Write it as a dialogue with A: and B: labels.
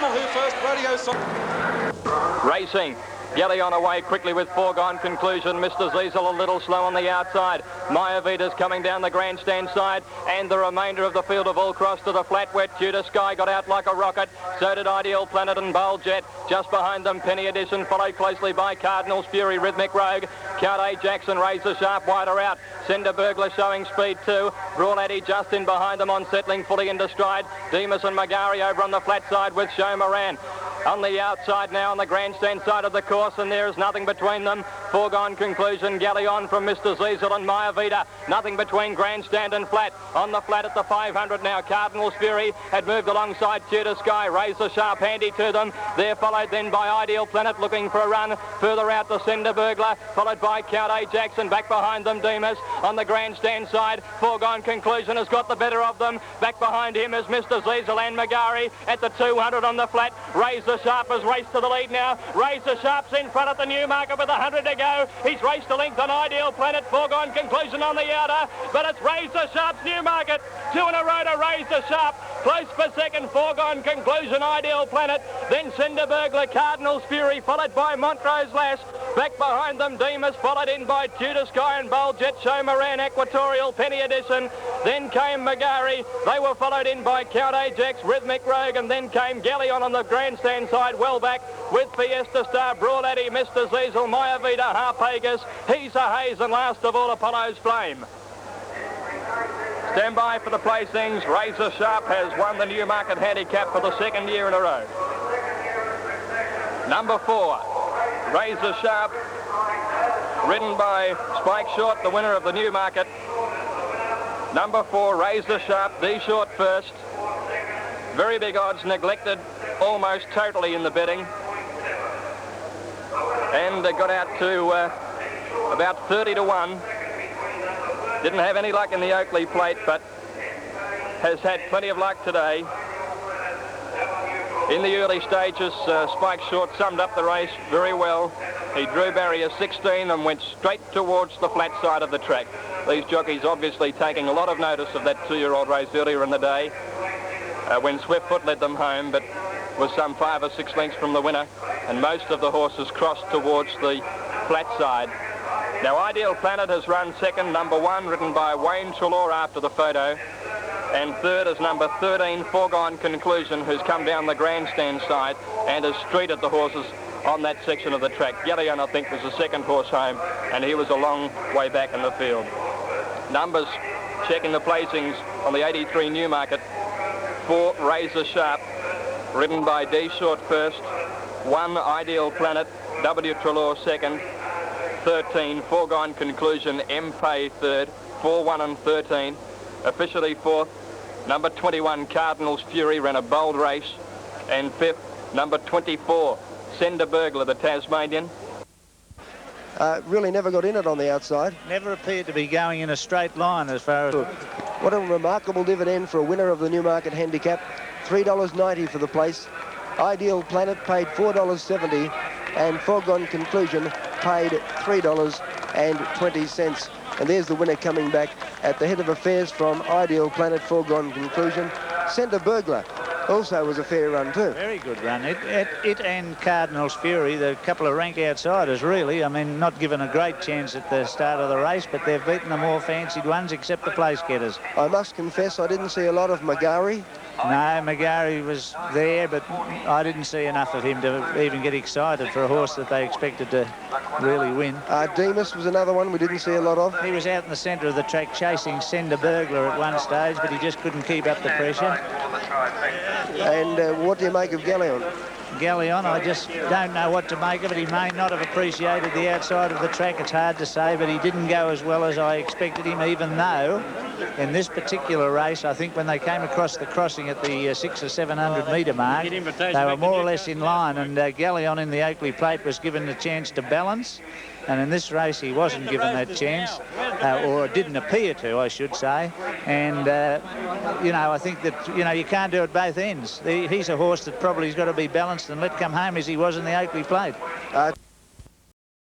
A: Channel Who First Radio song.
B: Racing. Gelly on away quickly with Foregone Conclusion. Mr. Ziesel a little slow on the outside. Maya Vita's coming down the grandstand side, and the remainder of the field have all crossed to the flat wet. Tudor Sky got out like a rocket. So did Ideal Planet and Bowl Jet. Just behind them, Penny Edition, followed closely by Cardinals Fury, Rhythmic Rogue. Count A Jackson, Razor Sharp wider out. Cinder Burglar showing speed too. Brawl Addy just in behind them on settling fully into stride. Demas and Magari over on the flat side with Show Moran. On the outside now on the grandstand side of the course, and there is nothing between them. Foregone Conclusion, Galleon from Mr. Ziesel and Maya Vita. Nothing between grandstand and flat. On the flat at the 500 now, Cardinals Fury had moved alongside Tudor Sky. Razor Sharp handy to them. They're followed then by Ideal Planet looking for a run. Further out the Cinder Burglar, followed by Count A Jackson. Back behind them, Demas. On the grandstand side, Foregone Conclusion has got the better of them. Back behind him is Mr. Ziesel and Magari at the 200 on the flat. Razor Sharp has raced to the lead now. Razor Sharp's in front at the Newmarket with 100 to go. He's raced a length on Ideal Planet. Foregone Conclusion on the outer, but it's Razor Sharp's Newmarket. Two in a row to Razor Sharp. Close for second, Foregone Conclusion, Ideal Planet. Then Cinder Burglar, Cardinals Fury, followed by Montrose Lass. Back behind them, Demas, followed in by Tudor Sky and Bowl Jet, Show Moran, Equatorial, Penny Edition. Then came Magari. They were followed in by Count Ajax, Rhythmic Rogue, and then came Galleon on the grandstand side, well back with Fiesta Star, Brawl Addy, Mr. Ziesel, Maya Vita, Harpagus, He's a Haze, and last of all, Apollo's Flame. Stand by for the placings. Razor Sharp has won the Newmarket Handicap for the second year in a row. Number 4, Razor Sharp, ridden by Spike Short, the winner of the Newmarket. Number 4, Razor Sharp, D Short first. Very big odds, neglected almost totally in the betting. And got out to about 30 to 1. Didn't have any luck in the Oakley Plate, but has had plenty of luck today. In the early stages, Spike Short summed up the race very well. He drew barrier 16 and went straight towards the flat side of the track. These jockeys obviously taking a lot of notice of that 2-year-old race earlier in the day when Swiftfoot led them home, but was some 5 or 6 lengths from the winner, and most of the horses crossed towards the flat side. Now, Ideal Planet has run second, number 1, ridden by Wayne Trelaw after the photo. And third is number 13, Foregone Conclusion, who's come down the grandstand side and has streeted the horses on that section of the track. Galleon, I think, was the second horse home, and he was a long way back in the field. Numbers, checking the placings on the 83 Newmarket. 4, Razor Sharp, ridden by D Short first. 1, Ideal Planet, W. Trelaw second. 13, Foregone Conclusion, M. Pay third. 4, 1 and 13. Officially fourth, number 21, Cardinals Fury, ran a bold race. And fifth, number 24, Cinder Burglar, the Tasmanian.
C: Really never got in it on the outside.
D: Never appeared to be going in a straight line as far as...
C: What a remarkable dividend for a winner of the Newmarket Handicap. $3.90 for the place. Ideal Planet paid $4.70, and Foregone Conclusion paid $3.20. And there's the winner coming back at the head of affairs from Ideal Planet, Foregone Conclusion. Cinder Burglar also was a fair run too.
D: Very good run. It and Cardinals Fury, the couple of rank outsiders, really. I mean, not given a great chance at the start of the race, but they've beaten the more fancied ones except the place getters.
C: I must confess I didn't see a lot of Magari.
D: No, Magari was there, but I didn't see enough of him to even get excited for a horse that they expected to really win.
C: Demas was another one we didn't see a lot of.
D: He was out in the centre of the track chasing Cinder Burglar at one stage, but he just couldn't keep up the pressure.
C: And what do you make of Galleon?
D: Galleon, I just don't know what to make of it. He may not have appreciated the outside of the track. It's hard to say, but he didn't go as well as I expected him, even though in this particular race, I think when they came across the crossing at the 600 or 700 metre mark, they were more or less in line, and Galleon in the Oakley Plate was given the chance to balance. And in this race, he wasn't given that chance, or didn't appear to, I should say. And, you know, I think that, you know, you can't do it both ends. He's a horse that probably has got to be balanced and let come home as he was in the Oakley Plate.